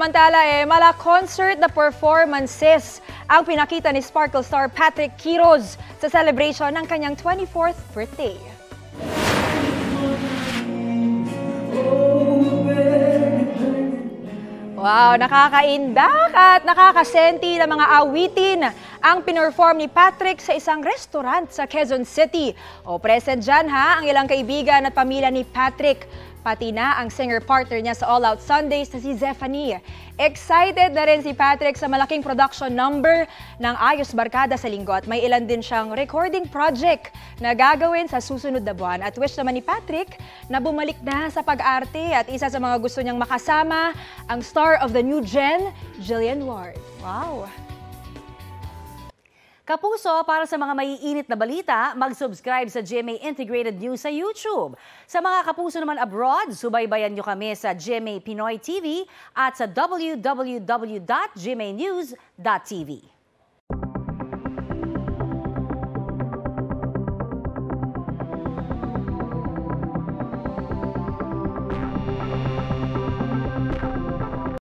Samantala, mala concert na performances ang pinakita ni Sparkle star Patrick Quiroz sa celebration ng kanyang 24th birthday. Wow, nakakaindak at nakakasenti ng mga awitin ang pinerform ni Patrick sa isang restaurant sa Quezon City. Present dyan ang ilang kaibigan at pamilya ni Patrick, pati na ang singer-partner niya sa All Out Sundays na si Zephanie. Excited na rin si Patrick sa malaking production number ng Ayos Barkada sa Linggo at may ilan din siyang recording project na gagawin sa susunod na buwan. At wish naman ni Patrick na bumalik na sa pag-arte at isa sa mga gusto niyang makasama ang star of the new gen, Jillian Ward. Wow! Kapuso, para sa mga maiinit na balita, mag-subscribe sa GMA Integrated News sa YouTube. Sa mga kapuso naman abroad, subaybayan nyo kami sa GMA Pinoy TV at sa www.gmanews.tv.